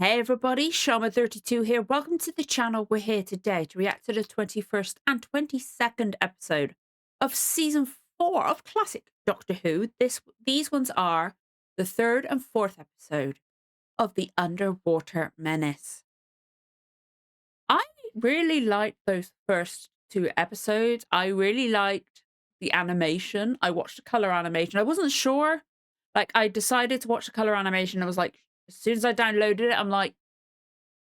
Hey everybody, Shama32 here. Welcome to the channel. We're here today to react to the 21st and 22nd episode of season 4 of classic Doctor Who. These ones are the third and fourth episode of the Underwater Menace. I really liked those first two episodes. I really liked the animation. I watched the color animation. I wasn't sure. I decided to watch the color animation. I was like, as soon as I downloaded it, I'm like,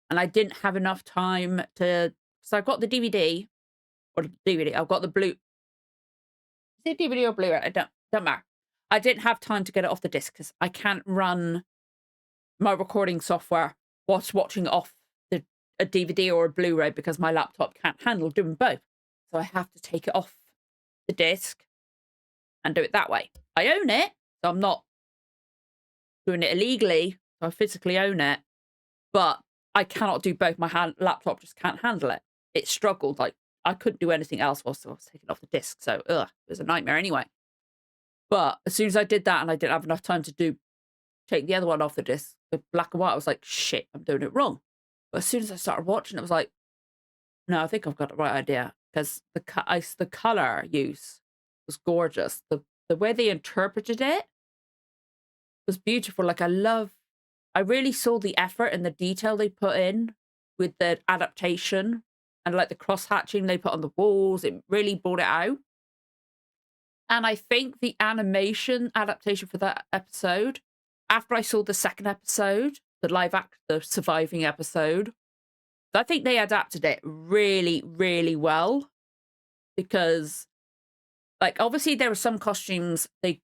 and I didn't have enough time to. So I've got the DVD or the DVD. I've got the blue. Is it DVD or Blu-ray? I don't matter. I didn't have time to get it off the disc because I can't run my recording software whilst watching it off a DVD or a Blu-ray because my laptop can't handle doing both. So I have to take it off the disc and do it that way. I own it, so I'm not doing it illegally. So I physically own it, but I cannot do both. My laptop just can't handle it. It struggled. Like, I couldn't do anything else whilst I was taking off the disc. So, it was a nightmare anyway. But as soon as I did that and I didn't have enough time to take the other one off the disc, the black and white, I was like, shit, I'm doing it wrong. But as soon as I started watching, it was like, no, I think I've got the right idea. Because the color use was gorgeous. The way they interpreted it was beautiful. I really saw the effort and the detail they put in with the adaptation and like the cross hatching they put on the walls. It really brought it out. And I think the animation adaptation for that episode, after I saw the second episode, the surviving episode, I think they adapted it really, really well. Because, like, obviously there were some costumes they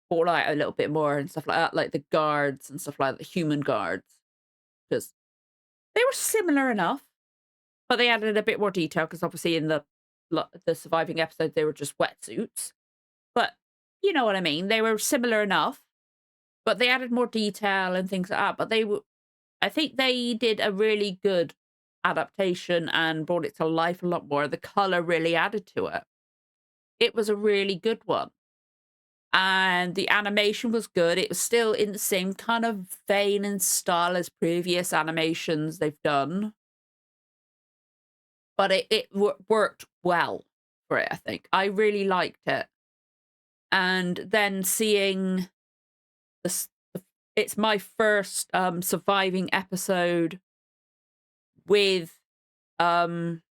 brought out a little bit more and stuff like that, like the guards and stuff like that, the human guards, because they were similar enough, but they added a bit more detail because obviously in the surviving episode they were just wetsuits. But you know what I mean? They were similar enough, but they added more detail and things like that. But I think they did a really good adaptation and brought it to life a lot more. The color really added to it. It was a really good one. And the animation was good. It was still in the same kind of vein and style as previous animations they've done. But worked well for it, I think. I really liked it. And then seeing this, it's my first surviving episode with um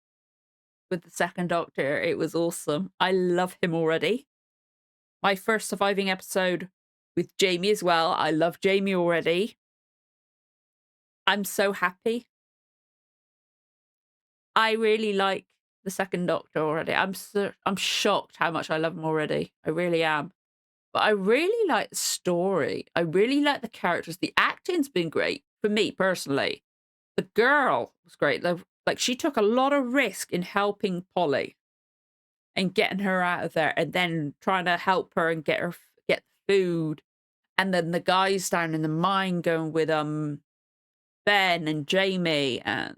with the second Doctor. It was awesome. I love him already. My first surviving episode with Jamie as well. I love Jamie already. I'm so happy. I really like the second Doctor already. I'm shocked how much I love him already. I really am. But I really like the story. I really like the characters. The acting's been great for me personally. The girl was great. Like, she took a lot of risk in helping Polly and getting her out of there, and then trying to help her and get food. And then the guys down in the mine going with Ben and Jamie and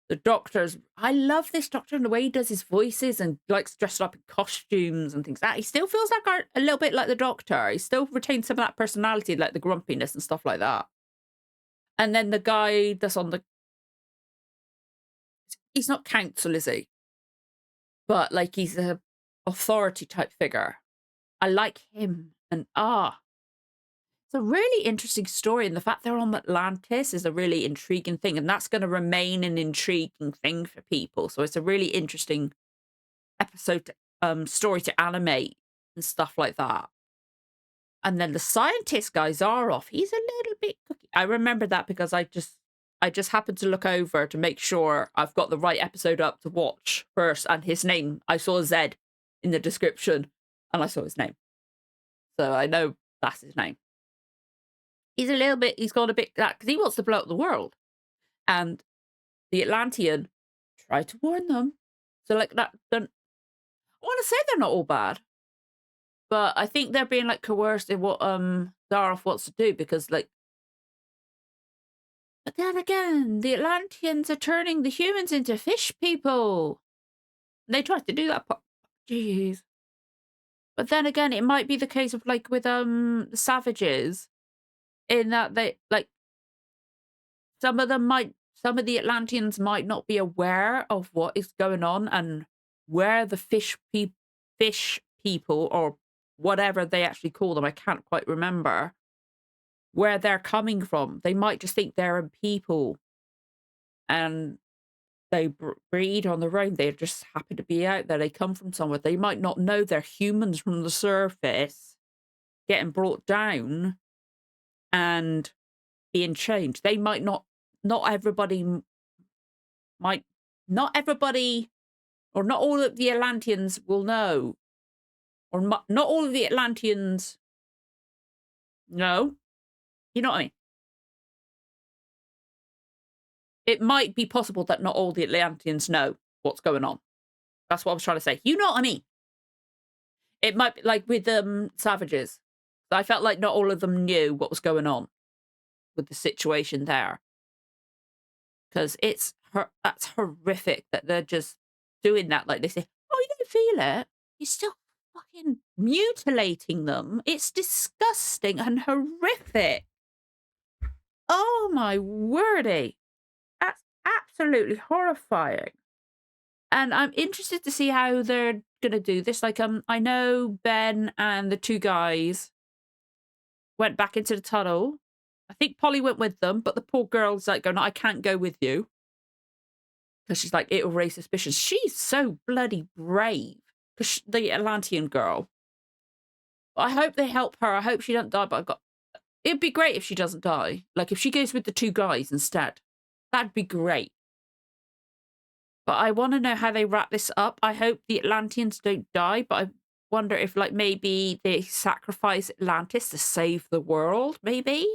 the doctors. I love this Doctor and the way he does his voices and likes dressed up in costumes and things like that. He still feels like a little bit like the Doctor. He still retains some of that personality, like the grumpiness and stuff like that. And then the guy that's on he's not council, is he? But like, he's a authority type figure. I like him. And it's a really interesting story, and the fact they're on Atlantis is a really intriguing thing, and that's going to remain an intriguing thing for people. So it's a really interesting story to animate and stuff like that. And then the scientist guy Zaroff, he's a little bit cookie. I remember that because I just happened to look over to make sure I've got the right episode up to watch first, and his name, I saw Z in the description, and I saw his name, so I know that's his name. He's got a bit that because he wants to blow up the world. And the Atlantean tried to warn them. So like that, I want to say they're not all bad. But I think they're being like coerced in what Zaroff wants to do, because like, but then again, the Atlanteans are turning the humans into fish people. They tried to do that. Jeez. But then again, it might be the case of like with the savages, in that they like some of the Atlanteans might not be aware of what is going on and where the fish people, or whatever they actually call them, I can't quite remember, where they're coming from. They might just think they're people and they breed on their own. They just happen to be out there. They come from somewhere. They might not know they're humans from the surface getting brought down and being changed. They might not everybody might, not everybody, or not all of the Atlanteans will know, or not all of the Atlanteans know. You know what I mean? It might be possible that not all the Atlanteans know what's going on. That's what I was trying to say. You know what I mean? It might be like with savages. I felt like not all of them knew what was going on with the situation there. Because that's horrific that they're just doing that. Like they say, oh, you don't feel it. You're still fucking mutilating them. It's disgusting and horrific. Oh my wordy. That's absolutely horrifying. And I'm interested to see how they're gonna do this. Like, I know Ben and the two guys went back into the tunnel. I think Polly went with them, but the poor girl's like going, I can't go with you. Because she's like, it'll raise suspicions. She's so bloody brave. Because the Atlantean girl. I hope they help her. I hope she doesn't die, but it'd be great if she doesn't die. Like, if she goes with the two guys instead. That'd be great. But I want to know how they wrap this up. I hope the Atlanteans don't die, but I wonder if, like, maybe they sacrifice Atlantis to save the world, maybe?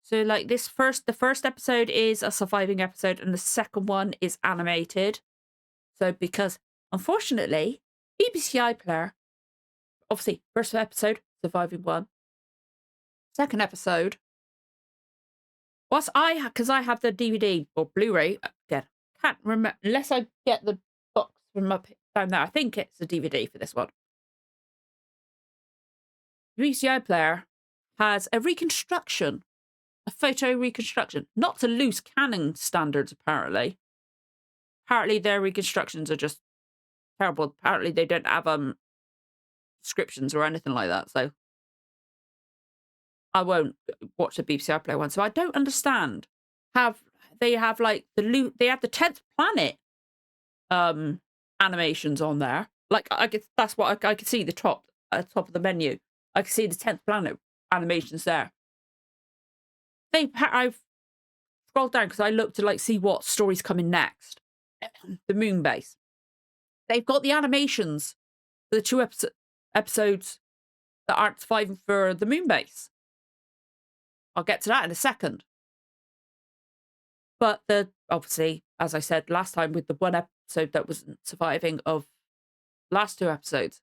So, like, the first episode is a surviving episode, and the second one is animated. So, because, unfortunately, BBC iPlayer, obviously, first episode, surviving one. Second episode, because I have the DVD or Blu-ray, again, can't remember, unless I get the box from up down there. I think it's a DVD for this one. BBC iPlayer has a reconstruction, a photo reconstruction, not to loose canon standards, apparently. Apparently their reconstructions are just terrible. Apparently they don't have descriptions or anything like that, so I won't watch the BBC iPlayer one. So I don't understand. They have like they have the 10th Planet animations on there. Like I guess that's what I could see, the top of the menu. I could see the 10th Planet animations there. I've scrolled down because I looked to like see what story's coming next. The Moon Base. They've got the animations for the two episodes that aren't surviving for the Moon Base. I'll get to that in a second. But obviously, as I said last time, with the one episode that wasn't surviving of last two episodes,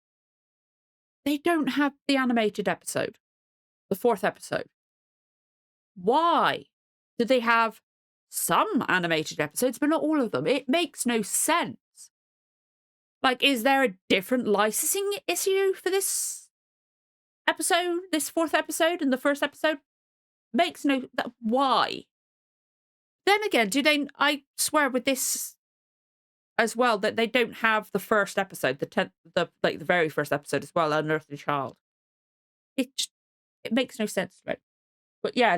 they don't have the animated episode, the 4th episode. Why do they have some animated episodes, but not all of them? It makes no sense. Like, is there a different licensing issue for this episode, this 4th episode, and the 1st episode? Makes no... Why? Then again, I swear with this as well that they don't have the first episode, the very first episode as well, Unearthly Child. It makes no sense to me. But yeah,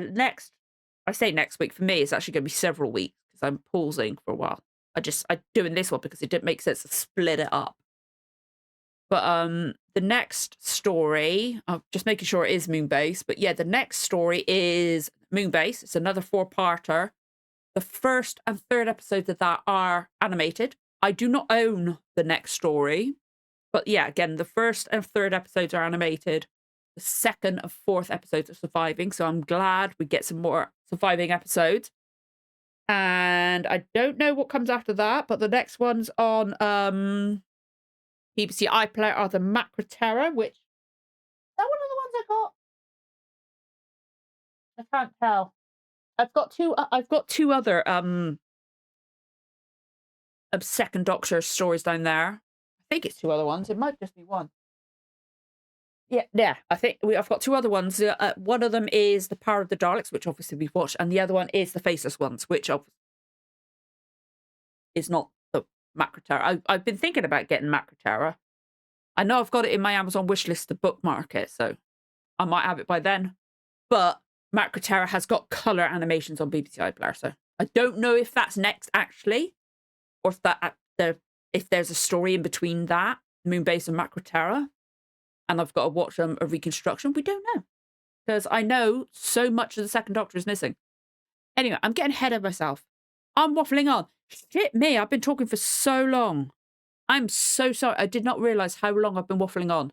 I say next week, for me, it's actually going to be several weeks because I'm pausing for a while. I'm doing this one because it didn't make sense to split it up. But the next story, I'm just making sure it is Moonbase. But yeah, the next story is Moonbase. It's another 4-parter. The 1st and 3rd episodes of that are animated. I do not own the next story. But yeah, again, the 1st and 3rd episodes are animated. The 2nd and 4th episodes are surviving. So I'm glad we get some more surviving episodes. And I don't know what comes after that, but the next ones on BBC iPlayer are the Macroterra, which... Is that one of the ones I got? I can't tell. I've got two other Second Doctor stories down there. I think it's 2 other ones. It might just be one. Yeah. I think I've got two other ones. One of them is The Power of the Daleks, which obviously we've watched, and the other one is The Faceless Ones, which is not the Macrotera. I've been thinking about getting Macrotera. I know I've got it in my Amazon wish list to bookmark it, so I might have it by then. But Macrotera has got colour animations on BBC iPlayer, so I don't know if that's next actually, or if there's a story in between that Moonbase and Macrotera, and I've got to watch a reconstruction. We don't know, because I know so much of the Second Doctor is missing. Anyway, I'm getting ahead of myself. I'm waffling on. Shit me, I've been talking for so long. I'm so sorry. I did not realise how long I've been waffling on.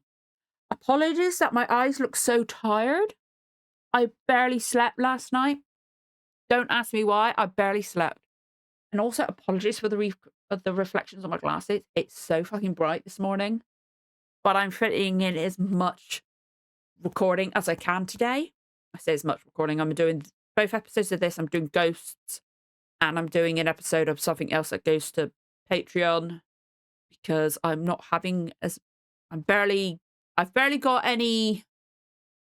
Apologies that my eyes look so tired. I barely slept last night. Don't ask me why. I barely slept. And also apologies for the reflections on my glasses. It's so fucking bright this morning. But I'm fitting in as much recording as I can today. I say as much recording. I'm doing both episodes of this. I'm doing Ghosts. And I'm doing an episode of something else that goes to Patreon. Because I'm not having I've barely got any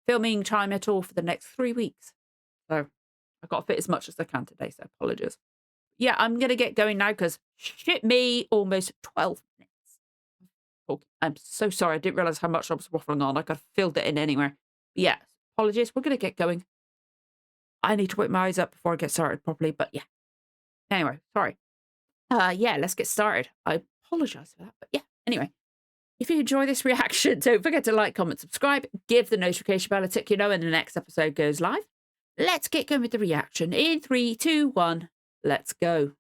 filming time at all for the next 3 weeks. So I've got to fit as much as I can today, so apologies. Yeah, I'm going to get going now because shit me, almost 12 minutes. I'm so sorry. I didn't realise how much I was waffling on. I could have filled it in anywhere. But yeah, apologies. We're going to get going. I need to wake my eyes up before I get started properly, but yeah. Anyway, sorry. Yeah, let's get started. I apologise for that, but yeah. Anyway, if you enjoy this reaction, don't forget to like, comment, subscribe, give the notification bell a tick, you know, when the next episode goes live. Let's get going with the reaction. In 3, 2, 1, let's go.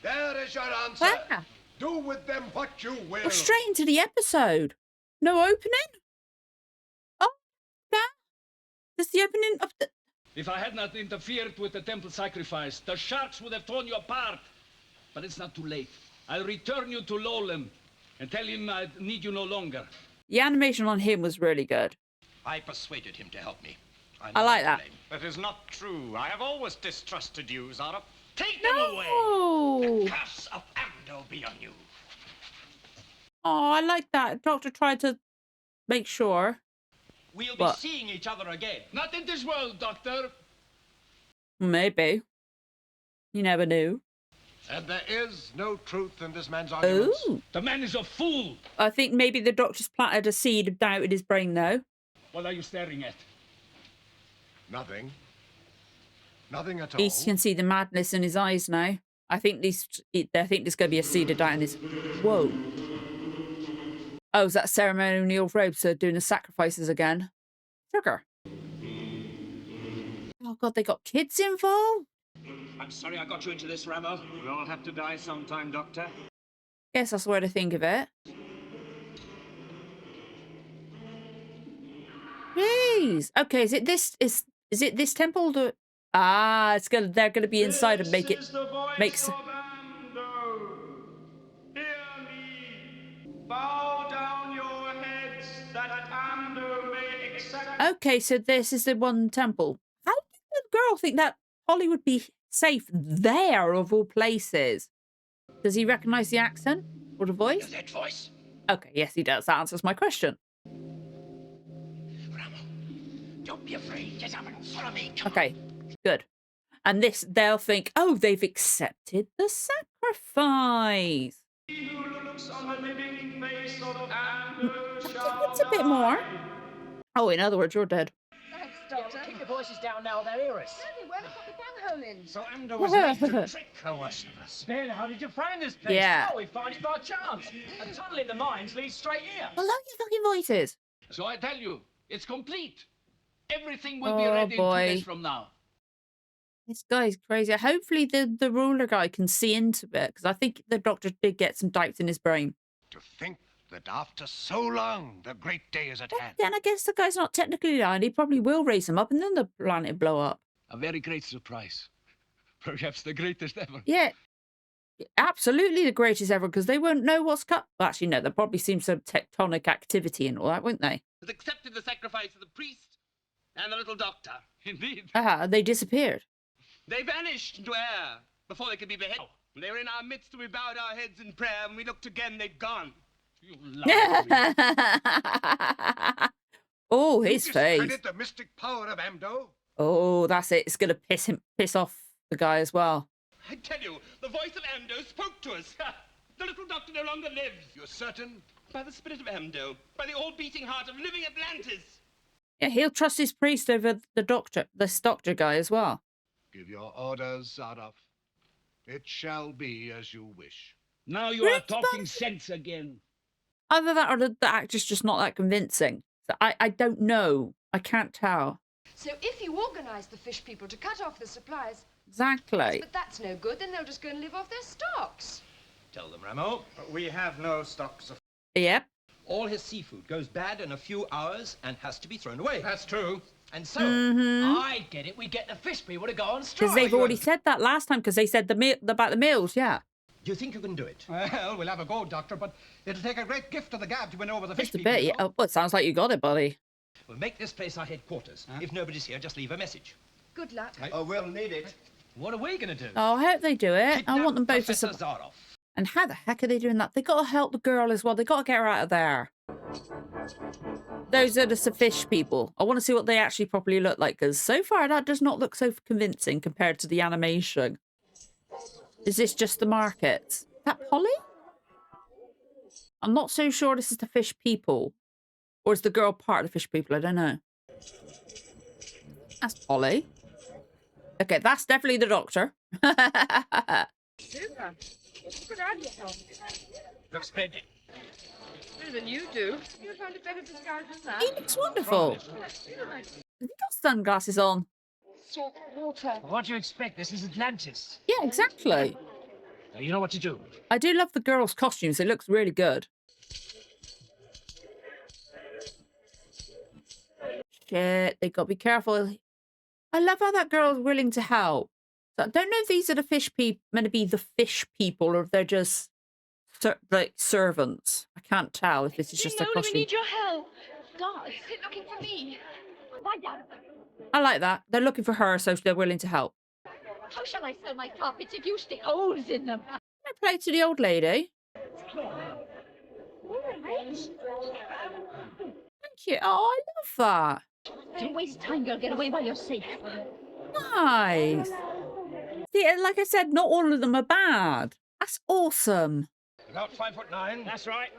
There is your answer. Ah, Do with them what you will. we're straight into the episode. No opening? Oh, yeah. That's the opening of the... If I had not interfered with the temple sacrifice, the sharks would have torn you apart. But it's not too late. I'll return you to Lowland and tell him I need you no longer. The animation on him was really good. I persuaded him to help me. I like that. That is not true. I have always distrusted you, Zara. Take them away. No. The curse of Amdo be on you. Oh, I like that. Doctor tried to make sure. We'll What? be seeing each other again. Not in this world, Doctor. Maybe. You never knew. And there is no truth in this man's arguments. Oh. The man is a fool. I think maybe the doctor's planted a seed of doubt in his brain, though. What are you staring at? Nothing. Nothing at all. He can see the madness in his eyes now. I think there's going to be a seed of doubt in his... Whoa. Oh, is that ceremonial robes? So doing the sacrifices again. Sugar. Oh, God, they got kids involved? I'm sorry I got you into this, Ramo. We all have to die sometime, Doctor. Yes, that's the way to think of it. Jeez. Okay, is it this temple that... Ah, they're gonna be inside and make it makes... Bow down your heads that Amdo may accept. Okay, so this is the one temple. How did the girl think that Holly would be safe there of all places? Does he recognise the accent or the voice? That voice. Okay, yes, he does. That answers my question. Ramo, don't be afraid. Get up and follow me. Come Okay, good. And they'll think, oh, they've accepted the sacrifice. He who looks on the living face of Amdo I shall think it's a bit more. Oh, in other words, you're dead. Thanks, Doctor. Keep your voices down now, they'll hear us. Andy, where have I got the gang hole in? So Amdo was left to trick the worst of us. Ben, how did you find this place? Yeah. Oh, we found it by chance. A tunnel in the mines leads straight here. I love your fucking voices. So I tell you, it's complete. Everything will be Oh, ready in 2 boy. days from now. This guy's crazy. Hopefully the ruler guy can see into it, because I think the doctor did get some doubts in his brain. To think that after so long, the great day is at But hand. then I guess the guy's not technically lying. He probably will raise him up and then the planet will blow up. A very great surprise. Perhaps the greatest ever. Yeah, absolutely the greatest ever, because they won't know what's cut. Well, actually, no, there'll probably seem some tectonic activity and all that, won't they? Has accepted the sacrifice of the priest and the little doctor. Indeed. Ah, they disappeared. They vanished into air before they could be beheaded. They were in our midst, we bowed our heads in prayer. When we looked again, they'd gone. You lie to me. Oh, You his face. discredit the mystic power of Amdo? Oh, that's it. It's gonna piss off the guy as well. I tell you, the voice of Amdo spoke to us. The little doctor no longer lives. You're certain? By the spirit of Amdo, by the all-beating heart of living Atlantis. Yeah, he'll trust his priest over this doctor guy as well. Give your orders, Zaroff. It shall be as you wish. Now you are talking sense again. Either that or the actor's just not that convincing. So I don't know. I can't tell. So if you organise the fish people to cut off the supplies, Exactly. but that's no good, then they'll just go and live off their stocks. Tell them, Ramo. We have no stocks of... Yep. All his seafood goes bad in a few hours and has to be thrown away. That's true. And so, I get it. We get the fish people to go on strike. Because they've already said that last time, because they said about the meals, yeah. do you think you can do it? Well, we'll have a go, Doctor, but it'll take a great gift of the gab to win over the fish Just a people. bit, yeah. Oh, well, it sounds like you got it, buddy. We'll make this place our headquarters. If nobody's here, just leave a message. Good luck. Oh, we'll need it. What are we going to do? Oh, I hope they do it. I want them both to Professor support. Zaroff. And how the heck are they doing that? They got to help the girl as well. They got to get her out of there. Those are the fish people. I want to see what they actually properly look like, because so far that does not look so convincing compared to the animation. Is this just the market? Is that Polly? I'm not so sure this is the fish people. Or is the girl part of the fish people? I don't know. That's Polly. Okay, that's definitely the doctor. Super. Good idea, Tom. Looks splendid. Better than you do. You found a better disguise than that. He looks wonderful. Has he got sunglasses on? Salt water. What do you expect? This is Atlantis. Yeah, exactly. Now, you know what to do. I do love the girls' costumes. It looks really good. Shit, they got to be careful. I love how that girl's willing to help. So I don't know if these are the fish people, meant to be the fish people, or if they're just like servants. I can't tell if this is just a costume. your help. God, is it looking for me? Why not? I like that. They're looking for her, so they're willing to help. How shall I sell my carpets if you stick holes in them? Can I play to the old lady? Thank you. Oh, I love that. Don't waste time, girl. Get away while you're safe. Nice. See, like I said, not all of them are bad. That's awesome. About 5'9". That's right.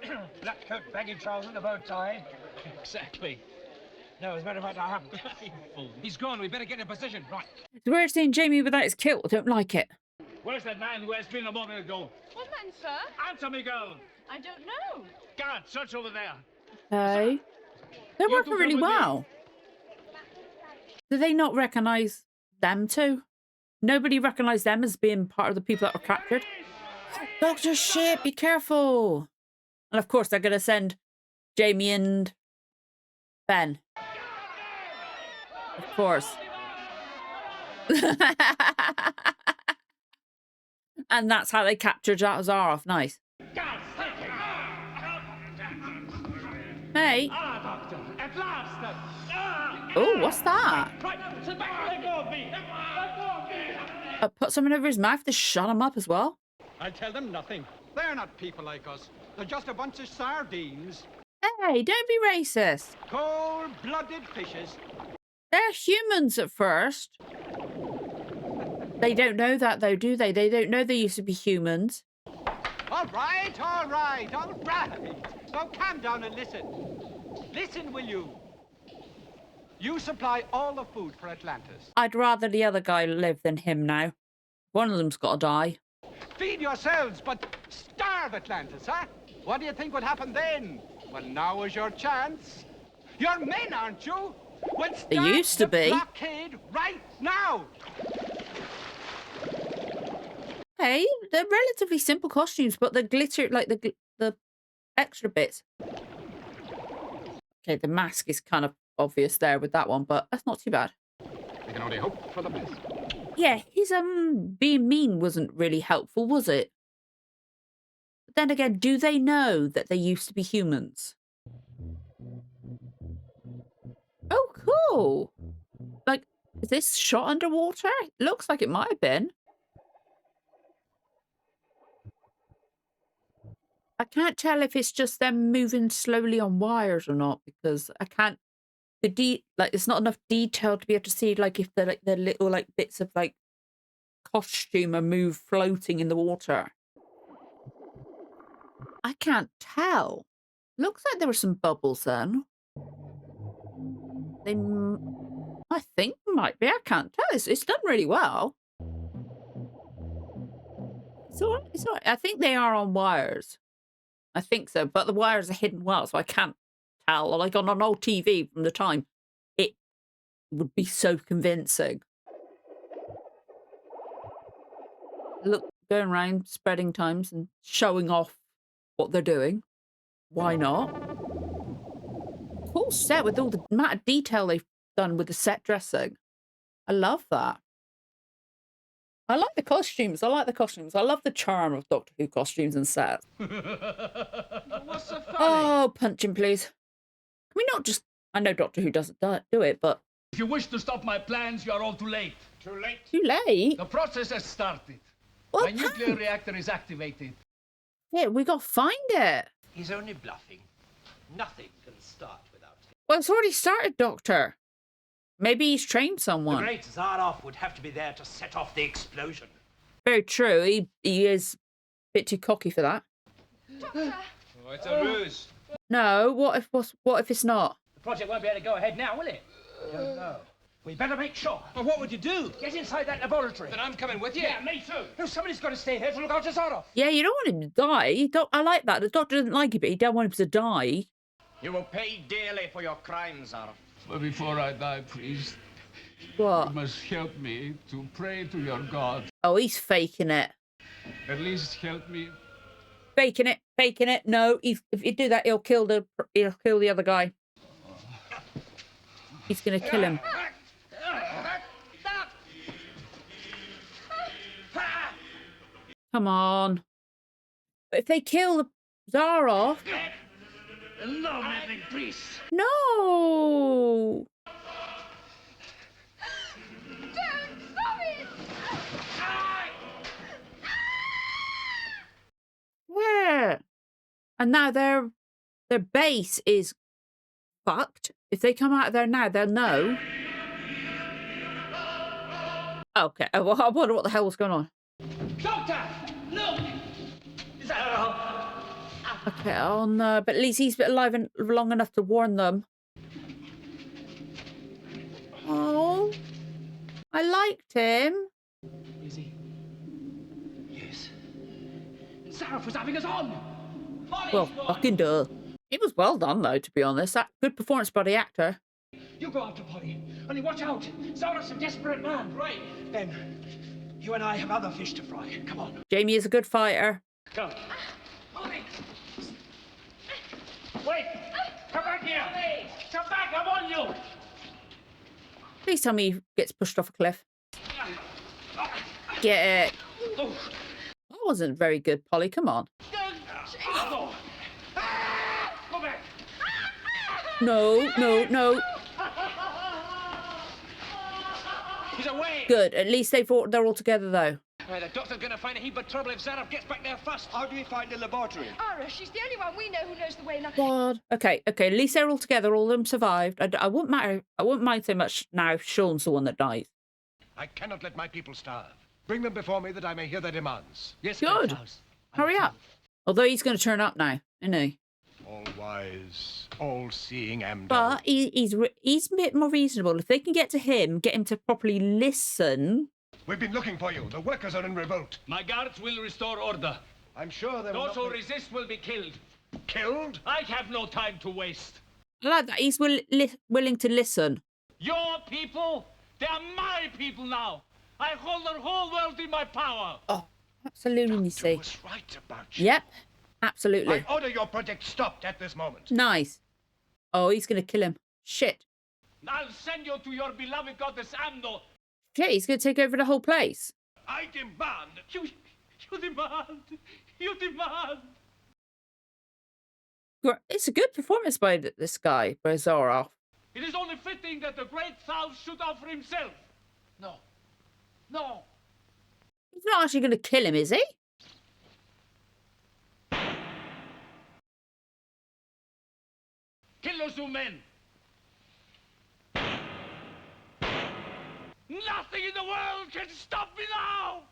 Black coat, baggy trousers, and a bow tie. Exactly. No, as a matter of fact, I haven't. He's gone. We better get in position. Right. It's weird seeing Jamie without his kilt. I don't like it. Where's that man who has been a moment ago? What man, sir? Answer me, girl. I don't know. Guard, search over there. Okay. They're You working two really come with me. well. Do they not recognise them too? Nobody recognised them as being part of the people that were captured. Doctor shit, be careful. And of course, they're going to send Jamie and Ben. Of course. And that's how they captured Zaroff. Nice. Hey. Ah, Doctor, at last. Oh, what's that? Right, sit back. Let go of me. Let go of me. Put something over his mouth to shut him up as well. I'll tell them nothing. They're not people like us. They're just a bunch of sardines. Hey, don't be racist. Cold-blooded fishes. They're humans at first. They don't know that, though, do they? They don't know they used to be humans. All right, all right, all right. Now calm down and listen. Listen, will you? You supply all the food for Atlantis. I'd rather the other guy live than him now. One of them's got to die. Feed yourselves, but starve Atlantis, huh? What do you think would happen then? Well, now is your chance. You're men, aren't you? Well, They start used to the be. blockade right now. Hey, they're relatively simple costumes, but the glitter, like the extra bits. Okay, the mask is kind of obvious there with that one, but that's not too bad. We can only hope for the best. Yeah, his being mean wasn't really helpful, was it? But then again, do they know that they used to be humans? Oh, cool. Like, is this shot underwater? Looks like it might have been. I can't tell if it's just them moving slowly on wires or not, because I can't. It's not enough detail to be able to see like if the little like bits of like costume are moved floating in the water. I can't tell. Looks like there were some bubbles then. I think might be. I can't tell. It's done really well. It's all right. It's all right. I think they are on wires. I think so, but the wires are hidden well, so I can't tell. Like on an old TV from the time, it would be so convincing. Look, going around spreading times and showing off what they're doing. Why not? Cool set with all the amount of detail they've done with the set dressing. I love that. I like the costumes. I love the charm of Doctor Who costumes and sets. What's so funny? Oh, punch him, please. Can we not just... I know Doctor Who doesn't do it, but... If you wish to stop my plans, you are all too late. Too late. Too late? The process has started. What? My nuclear reactor is activated. Yeah, we got to find it. He's only bluffing. Nothing can start without him. Well, it's already started, Doctor. Maybe he's trained The someone. great Zaroff would have to be there to set off the explosion. Very true. He is a bit too cocky for that. Doctor! Oh, it's a ruse. No, what if it's not? The project won't be able to go ahead now, will it? I don't know. We better make sure. Well, what would you do? Get inside that laboratory. Then I'm coming with you. Yeah, me too. No, somebody's got to stay here to look after Zaroff. Yeah, you don't want him to die. I like that. The Doctor doesn't like it, but he don't want him to die. You will pay dearly for your crimes, Zaroff. But before I die, please, What? you must help me to pray to your God. Oh, he's faking it. At least help me. Faking it. No, if you do that, he'll kill the other guy. He's gonna kill him. Come on. But if they kill the Zaroff, No, living priest. no. Don't stop it! Where? And now their base is fucked. If they come out of there now, they'll know. Okay. Well, I wonder what the hell was going on. Doctor! Look! Zaroff! Okay. Oh no. But at least he's been alive and long enough to warn them. Oh, I liked him. Is he? Yes. Zaroff was having us on! Molly, Well, boy. fucking duh. It was well done though, to be honest. That good performance by the actor. You go after Polly. Only watch out. Zaroff's a desperate man. Right. Then, you and I have other fish to fry. Come on. Jamie is a good fighter. Come. Polly! Wait! Come back here! Polly! Come back, I'm on you! Please tell me he gets pushed off a cliff. Get it. That wasn't very good, Polly. Come on. Go back! No. He's away. Good. At least they're all together though. Well, the doctor's going to find a heap of trouble if Zaroff gets back there first. How do we find the laboratory? Ara, she's the only one we know who knows the way now. God. Okay. At least they're all together. All of them survived. I wouldn't mind so much now if Sean's the one that dies. I cannot let my people starve. Bring them before me that I may hear their demands. Yes, Good. Klaus. Hurry up. Although he's going to turn up now, isn't he? All-wise, all-seeing Amdo. But he's a bit more reasonable. If they can get him to properly listen. We've been looking for you. The workers are in revolt. My guards will restore order. I'm sure they will Those not who be resist will be killed. killed. I have no time to waste. I like that. He's willing to listen. Your people, they are my people now. I hold the whole world in my power. Oh, absolutely, you see. Was right about you. Yep, absolutely. I order your project stopped at this moment. Nice. Oh, he's going to kill him. Shit. I'll send you to your beloved goddess Amno. Shit, he's going to take over the whole place. I demand. You demand. You demand. It's a good performance by this guy, by Zaroff. It is only fitting that the great South should offer himself. No. No. He's not actually going to kill him, is he? those two men. Nothing in the world can stop me now!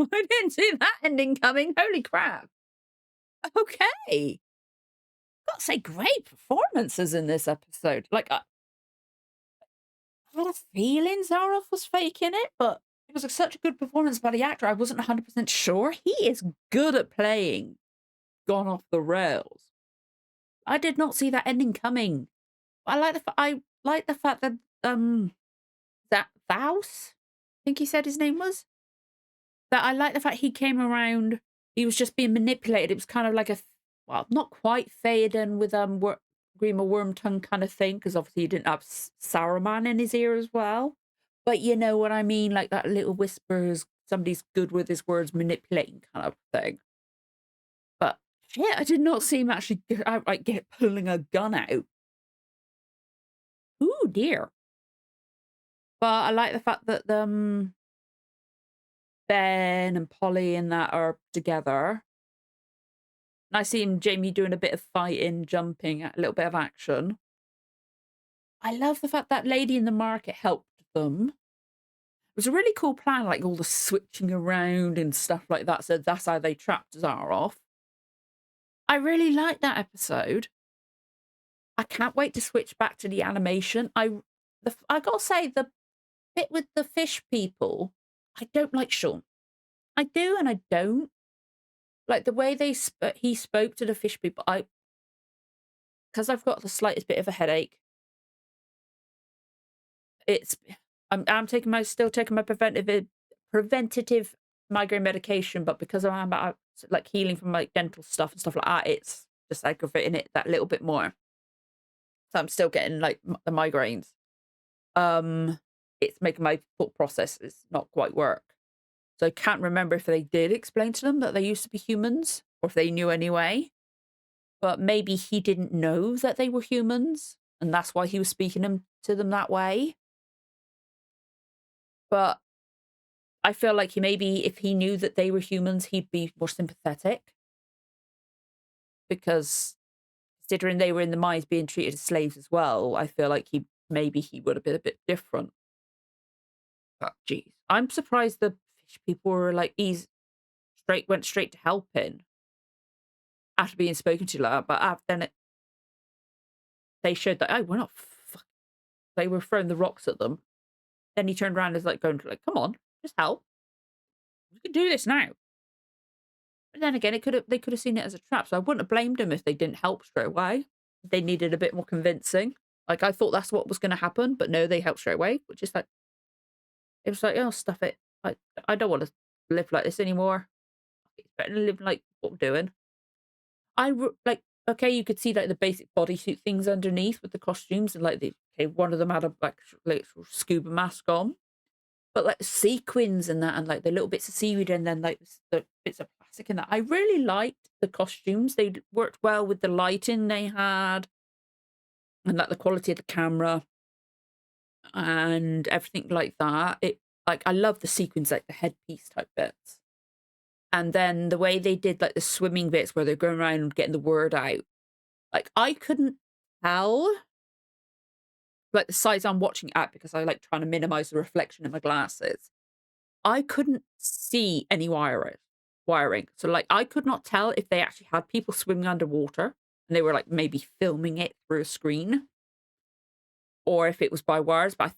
I didn't see that ending coming. Holy crap. Okay. Gotta say, great performances in this episode. Like, I had a feeling Zaroff was faking it, but it was such a good performance by the actor. I wasn't 100% sure. He is good at playing gone off the rails. I did not see that ending coming. I like the fact that that Vaus, I think he said his name was. That I like the fact he came around. He was just being manipulated. It was kind of like well, not quite Theoden with Grima Wormtongue kind of thing, because obviously he didn't have Saruman in his ear as well. But you know what I mean, like that little whispers, somebody's good with his words, manipulating kind of thing. But shit, I did not see him actually outright pulling a gun out. Ooh dear. But I like the fact that Ben and Polly and that are together. And I see him, Jamie, doing a bit of fighting, jumping, a little bit of action. I love the fact that lady in the market helped them. It was a really cool plan, like all the switching around and stuff like that. So that's how they trapped Zaroff. I really like that episode. I can't wait to switch back to the animation. I gotta say, the bit with the fish people, I don't like Sean. I do and I don't. Like the way he spoke to the fish people, because I've got the slightest bit of a headache. I'm still taking my preventative migraine medication, but because I'm like healing from like dental stuff and stuff like that, it's just aggravating it that little bit more. So I'm still getting like the migraines. It's making my thought process is not quite work. So I can't remember if they did explain to them that they used to be humans, or if they knew anyway. But maybe he didn't know that they were humans, and that's why he was speaking to them that way. But I feel like maybe if he knew that they were humans, he'd be more sympathetic. Because considering they were in the mines being treated as slaves as well, I feel like maybe he would have been a bit different. But geez, I'm surprised the fish people were like went straight to helping after being spoken to like that. But then they showed that, oh, we're not. They were throwing the rocks at them. Then he turned around and was like going like, come on, just help. We can do this now. But then again, they could have seen it as a trap, so I wouldn't have blamed him if they didn't help straight away. They needed a bit more convincing. Like I thought that's what was going to happen, but no, they helped straight away, which is like, it was like, oh, stuff it. I don't want to live like this anymore. It's better than living like what we're doing. Like, okay, you could see like the basic bodysuit things underneath with the costumes, and like one of them had a like scuba mask on. But like sequins and that, and like the little bits of seaweed, and then like the bits of plastic and that. I really liked the costumes. They worked well with the lighting they had, and like the quality of the camera and everything like that. I love the sequins, like the headpiece type bits, and then the way they did like the swimming bits where they're going around and getting the word out. Like I couldn't tell like the size I'm watching it at because I like trying to minimize the reflection in my glasses. I couldn't see any wiring. So like I could not tell if they actually had people swimming underwater and they were like maybe filming it through a screen, or if it was by wires. But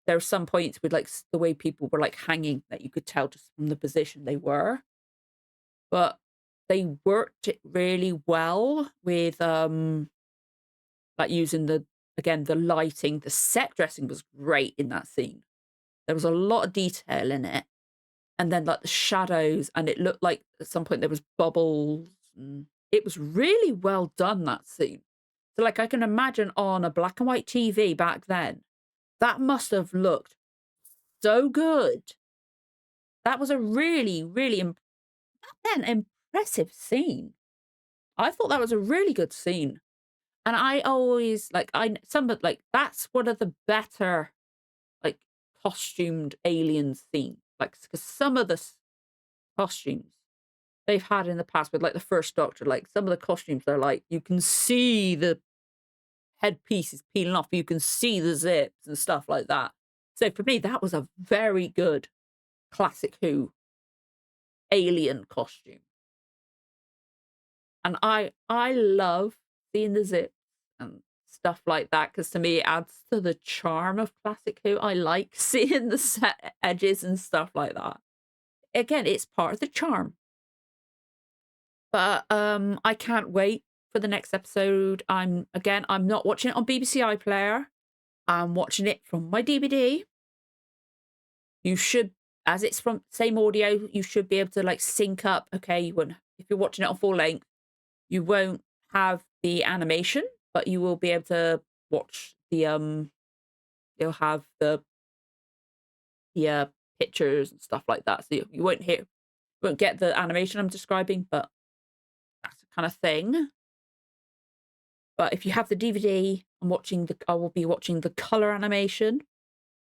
there were some points with like the way people were like hanging that you could tell just from the position they were. But they worked it really well with like using the lighting. The set dressing was great in that scene. There was a lot of detail in it. And then like the shadows, and it looked like at some point there was bubbles. And it was really well done, that scene. So like I can imagine on a black and white TV back then, that must have looked so good. That was a really, really impressive scene. I thought that was a really good scene. And I always that's one of the better like costumed alien scenes. Like because some of the costumes they've had in the past with like the first Doctor. Like some of the costumes, they're like you can see the headpiece is peeling off. You can see the zips and stuff like that. So for me, that was a very good classic Who alien costume. And I love seeing the zips and stuff like that because to me it adds to the charm of classic Who. I like seeing the set edges and stuff like that. Again, it's part of the charm. But I can't wait for the next episode. I'm not watching it on BBC iPlayer. I'm watching it from my DVD. You should, as it's from same audio, you should be able to like sync up. Okay, you won't, if you're watching it on full length, you won't have the animation, but you will be able to watch the you'll have the pictures and stuff like that. So you won't get the animation I'm describing, but that's the kind of thing. But if you have the DVD, I will be watching the color animation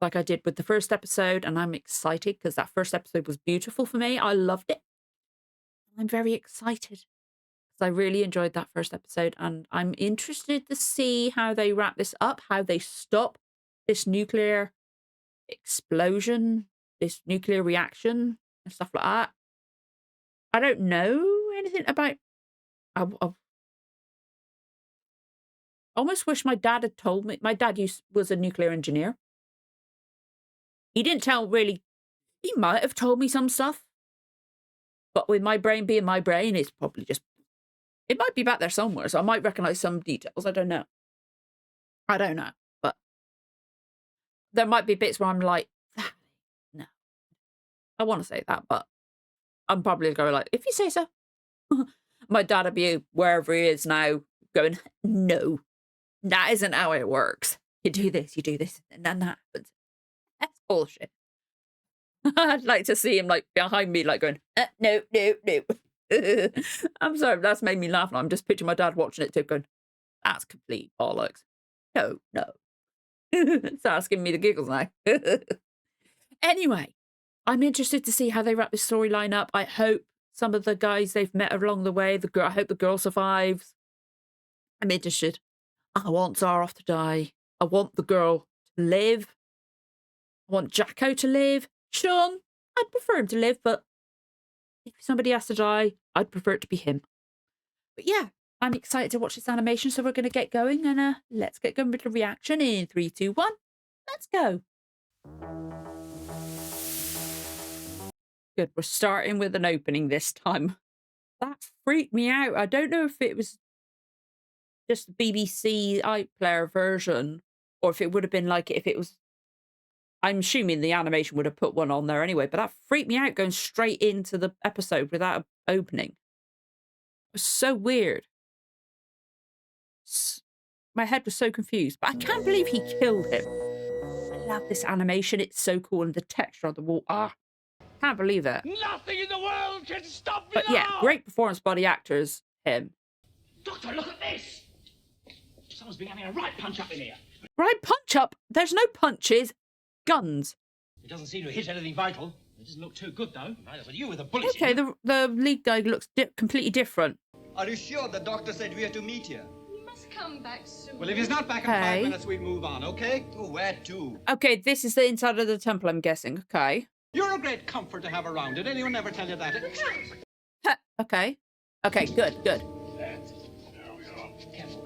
like I did with the first episode, and I'm excited because that first episode was beautiful for me. I loved it. I'm very excited because I really enjoyed that first episode, and I'm interested to see how they wrap this up, how they stop this nuclear explosion, this nuclear reaction, and stuff like that. I don't know anything about. I almost wish my dad had told me. My dad was a nuclear engineer. He didn't tell really. He might have told me some stuff. But with my brain being my brain, it's probably just. It might be back there somewhere, so I might recognize some details. I don't know. But there might be bits where I'm like, no. I want to say that, but I'm probably going like, if you say so. My dad would be wherever he is now going, no, that isn't how it works. You do this, and then that happens. That's bullshit. I'd like to see him like behind me, like going, no. I'm sorry, that's made me laugh. And I'm just picturing my dad watching it too, going, that's complete bollocks. No. It's asking me the giggles now. Anyway, I'm interested to see how they wrap this storyline up. I hope some of the guys they've met along the way, I hope the girl survives. I'm interested. I want Zaroff to die. I want the girl to live. I want Jacko to live. Sean, I'd prefer him to live, but if somebody has to die, I'd prefer it to be him. But yeah, I'm excited to watch this animation, so we're going to get going, and let's get going with the reaction in 3, 2, 1. Let's go. Good, we're starting with an opening this time. That freaked me out. I don't know if it was just the BBC iPlayer version, or if it would have been like if it was. I'm assuming the animation would have put one on there anyway, but that freaked me out going straight into the episode without an opening. It was so weird. My head was so confused, but I can't believe he killed him. I love this animation. It's so cool, and the texture on the wall. Can't believe it. Nothing in the world can stop me But now! yeah, great performance by the actors. Him. Doctor, look at this! Someone's been having a right punch up in here. Right, punch up. There's no punches. Guns. It doesn't seem to hit anything vital. It doesn't look too good, though. Neither with you with a bullet. Okay, the lead guy looks completely different. Are you sure the doctor said we are to meet here? He must come back soon. Well, if he's not back in 5 minutes, we move on, okay? To where to? Okay, this is the inside of the temple, I'm guessing. Okay. You're a great comfort to have around. Did anyone ever tell you that? Okay. Okay, good.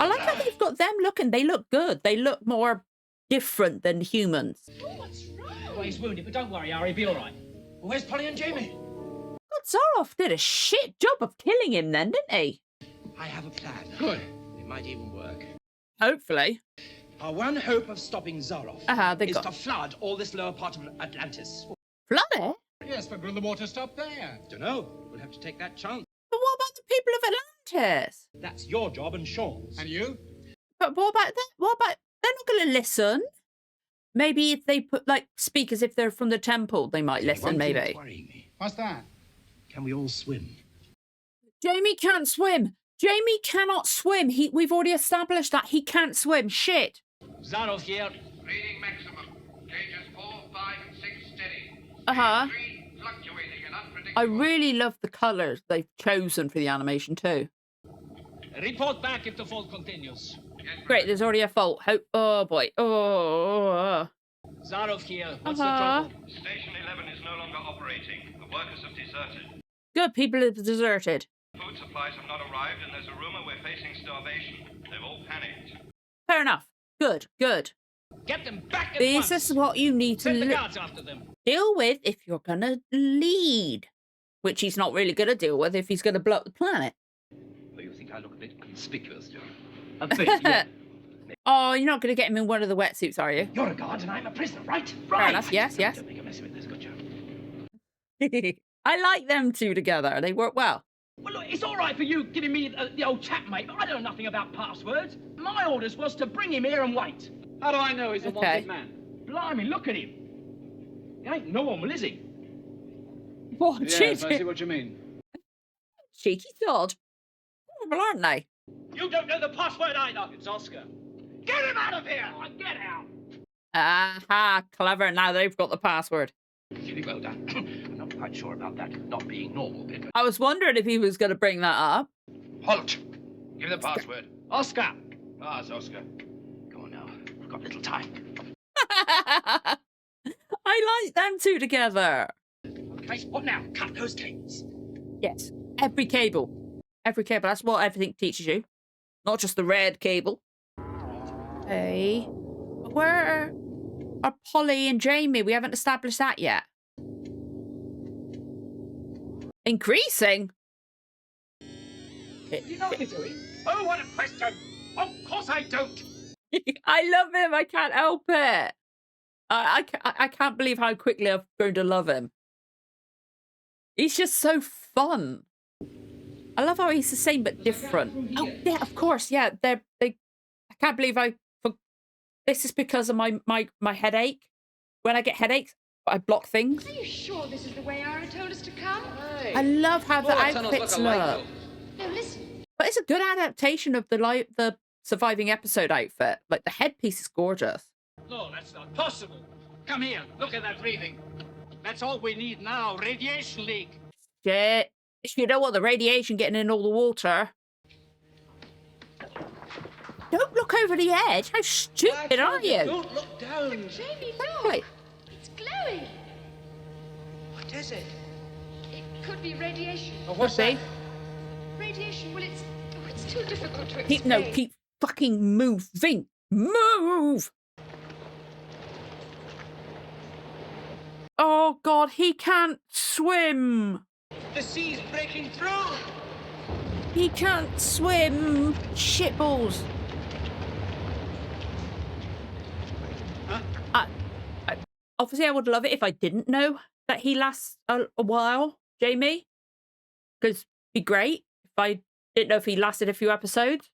I like how they've got them looking. They look good. They look more different than humans. Oh, what's wrong? Well, he's wounded, but don't worry, Harry, he'll be all right. Well, where's Polly and Jamie? God, Zaroff did a shit job of killing him then, didn't he? I have a plan. Good. It might even work. Hopefully. Our one hope of stopping Zaroff They is got to flood all this lower part of Atlantis. flood it. Yes, but will the water stop there? Dunno. We'll have to take that chance. But what about the people of Atlantis? That's your job and Sean's. And you? But what about that? What about they're not going to listen? Maybe if they put like speak as if they're from the temple, they might listen. One thing Maybe. that's worrying me. What's that? Can we all swim? Jamie can't swim. Jamie cannot swim. We've already established that he can't swim. Shit. Zaroff here. Reading maximum. Gauges 4, 5, and 6 steady. Uh-huh. 3, fluctuating and unpredictable. I really love the colours they've chosen for the animation too. Report back if the fault continues. Great, there's already a fault. Oh boy. Oh. Zarov here. What's the Uh-huh. trouble? Station 11 is no longer operating. The workers have deserted. Good, people have deserted. Food supplies have not arrived, and there's a rumor we're facing starvation. They've all panicked. Fair enough. Good, good. Get them back at This once. is what you need to Send the guards after them. deal with if you're gonna lead. Which he's not really gonna deal with if he's gonna blow up the planet. Well, you think I look a bit conspicuous, John? A bit, yeah. Oh, you're not gonna get him in one of the wetsuits, are you? You're a guard and I'm a prisoner, right? Fair Right. enough, yes, yes. Don't make a mess of it, there's a good job. I like them two together. They work well. Well, look, it's all right for you giving me the old chap, mate, but I know nothing about passwords. My orders was to bring him here and wait. How do I know he's a Okay. wanted man? Blimey, look at him. He ain't normal, is he? What Yes, I see what you mean. cheeky sod. Well, aren't they? You don't know the password either. It's Oscar. Get him out of here! Get out! Aha, clever. Now they've got the password. Really well done. I'm not quite sure about that not being normal bit. I was wondering if he was going to bring that up. Halt! Give the password. Oscar! Ah, it's Oscar. Go on now. We've got little time. I like them two together. Okay, what now? Cut those cables. Yes, every cable. Every cable. That's what everything teaches you. Not just the red cable. Okay. Where are Polly and Jamie? We haven't established that yet. Increasing? Do you know what you're doing? Oh, what a question! Of course I don't! I love him. I can't help it. I can't believe how quickly I've grown to love him. He's just so fun. I love how he's the same but different. Oh yeah, of course, yeah. They. I can't believe this is because of my headache. When I get headaches, I block things. Are you sure this is the way Ara told us to come? I love how the outfits look. No, listen. But it's a good adaptation of the surviving episode outfit. Like the headpiece is gorgeous. No, that's not possible. Come here. Look at that breathing. That's all we need now. Radiation leak. Shit. You don't want the radiation getting in all the water. Don't look over the edge. How stupid are you? Don't look down. Jamie, Exactly. look. It's glowing. What is it? It could be radiation. Oh, what's See? that? Radiation, well, it's too difficult to explain. Keep fucking moving. Move! Oh, God, he can't swim. The sea's breaking through. He can't swim. Shitballs. Huh? Obviously, I would love it if I didn't know that he lasts a while, Jamie. Because it'd be great if I didn't know if he lasted a few episodes.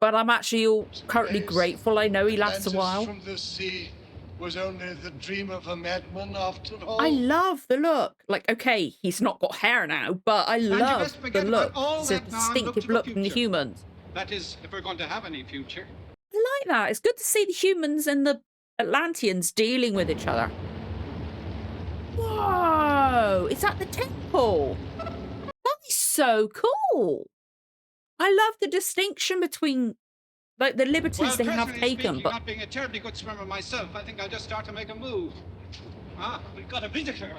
But I'm actually currently grateful I know he lasts a while. From the sea was only the dream of a madman after all. I love the look. Like, okay, he's not got hair now, but I love best the forget look. about all It's a that now and look distinctive to the look from the future. humans. That is, if we're going to have any future. I like that. It's good to see the humans and the Atlanteans dealing with each other. Whoa! It's at the temple. That is so cool. I love the distinction between like the liberties they have personally taken, speaking, but not being a terribly good swimmer myself, I think I'll just start to make a move. Ah, we've got a visitor.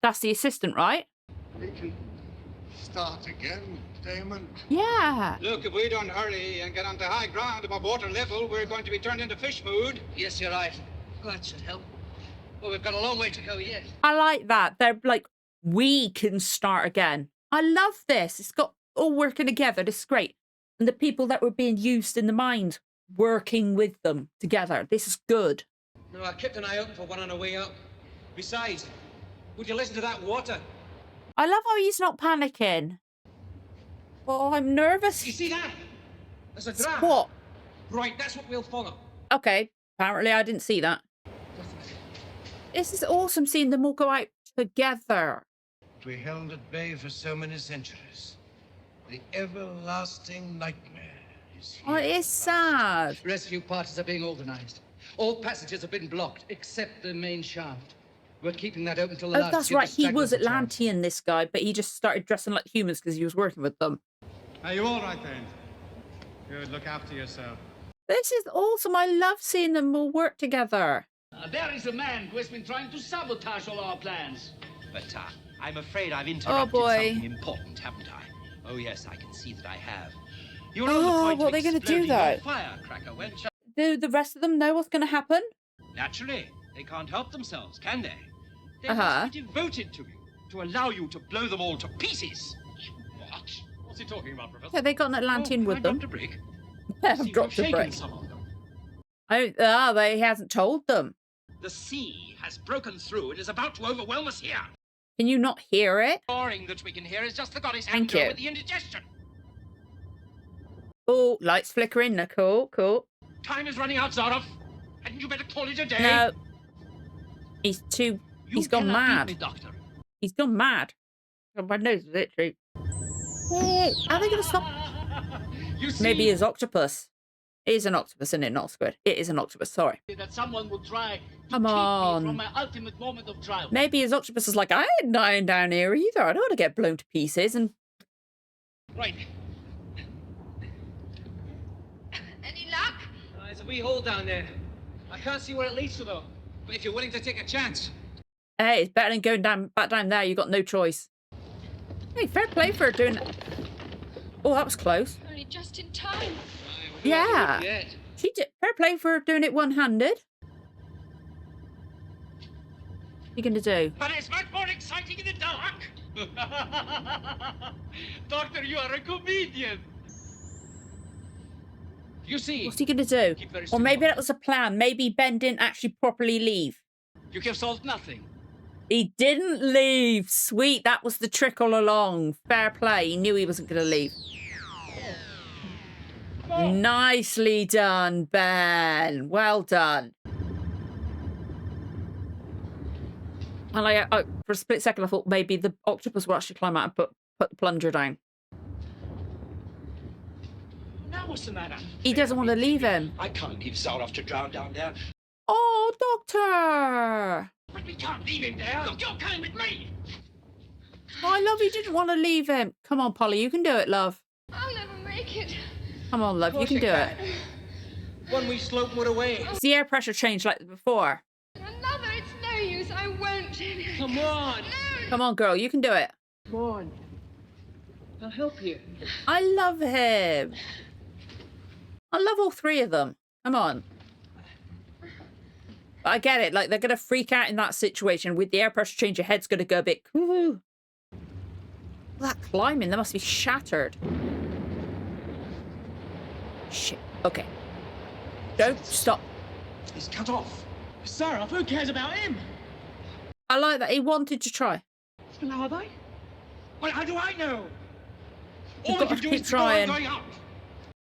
that's the assistant, right? We can start again, Damon. Yeah. Look, if we don't hurry and get onto high ground above water level, we're going to be turned into fish food. Yes, you're right. Well, that should help. Well, we've got a long way to go yet. I like that. They're like, we can start again. I love this. It's got all working together. This is great. And the people that were being used in the mines working with them together. This is good. No, I kept an eye open for one on the way up. Besides, would you listen to that water? I love how he's not panicking. Oh, I'm nervous. You see that? There's a draft. What? Right, that's what we'll follow. Okay. Apparently I didn't see that. This is awesome seeing them all go out together. We held at bay for so many centuries. The everlasting nightmare is here. Oh, it is sad. Rescue parties are being organized. All passages have been blocked, except the main shaft. We're keeping that open till the Oh, last. that's to give right. the He stragglers was a chance. Atlantean, this guy, but he just started dressing like humans because he was working with them. Are you all right then? Good. Look after yourself. This is awesome. I love seeing them all work together. There is a man who has been trying to sabotage all our plans. But I'm afraid I've interrupted boy. something important, haven't I? Oh, yes, I can see that I have. What are they going to do, though? Firecracker, wench. Do the rest of them know what's going to happen? Naturally, they can't help themselves, can they? They Uh-huh. must be devoted to you, to allow you to blow them all to pieces. What? What's he talking about, Professor? Yeah, they got an Atlantean with them. Dropped a brick. Yeah, Seem I've to dropped have a shaken brick. some of them. He hasn't told them. The sea has broken through and is about to overwhelm us here. Can you not hear it? The roaring that we can hear is just the goddess Thank Andor you. with the indigestion. Oh, lights flickering. No, cool. Time is running out, Zaroff. Hadn't you better call it a day? No. He's gone cannot mad. beat me, Doctor. He's gone mad. Oh, my nose, literally. Hey, are they going to stop? You see Maybe his octopus. It is an octopus, isn't it? Not a squid. It is an octopus, sorry. that someone would try to Come keep on. me from my ultimate moment of triumph. Maybe his octopus is like, I ain't dying down here either. I don't want to get blown to pieces. And Right. Any luck? There's a wee hole down there. I can't see where it leads to, though. But if you're willing to take a chance. hey, it's better than going back down there. You got no choice. Hey, fair play for doing that. Oh, that was close. Only just in time. Yeah. Yet. She did. Fair play for doing it one-handed. What are you going to do? But it's much more exciting in the dark. Doctor, you are a comedian. You see, What's he going to do? keep very Or still. maybe that was a plan. Maybe Ben didn't actually properly leave. You give Salt nothing. He didn't leave. Sweet. That was the trick all along. Fair play. He knew he wasn't going to leave. Nicely done, Ben. Well done. And I, for a split second, I thought maybe the octopus will actually climb out and put the plunger down. Now what's the matter? He doesn't want to leave him. I can't leave Zaroff to drown down there. Oh, Doctor. But we can't leave him there. Look, you're coming with me. Oh, I love he didn't want to leave him. Come on, Polly. You can do it, love. I'll never make it. Come on, love. You can do it. One wee slope wood away. Is the air pressure changed like before? Another, it's no use. I won't. Come on. No. Come on, girl. You can do it. Come on. I'll help you. I love him. I love all three of them. Come on. But I get it. Like, they're going to freak out in that situation. With the air pressure change, your head's going to go a bit... Woo-hoo. That climbing, they must be shattered. Shit. Okay. Don't stop. He's cut off. Zaroff, who cares about him? I like that. He wanted to try. Well, are they? Well, how do I know? You've All got we to can do keep is to go on trying. going out.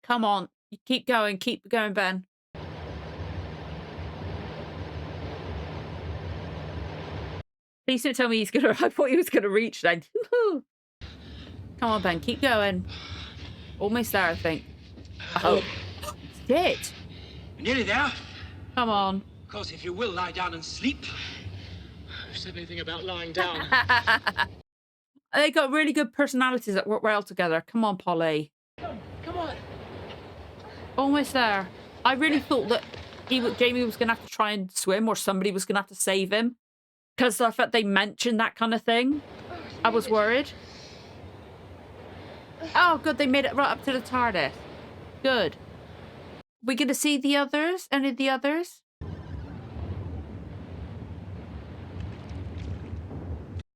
Come on. You keep going. Keep going, Ben. Please don't tell me he's gonna... I thought he was gonna reach then. Come on, Ben. Keep going. Almost there, I think. Oh. Did. Nearly there. Come on. Of course, if you will lie down and sleep. Who said anything about lying down? They got really good personalities that work well together. Come on, Polly. Come on. Almost there. I really thought that Jamie was going to have to try and swim, or somebody was going to have to save him. Because I thought they mentioned that kind of thing. I was worried. Oh, good. They made it right up to the TARDIS. Good. We going to see the others? Any of the others?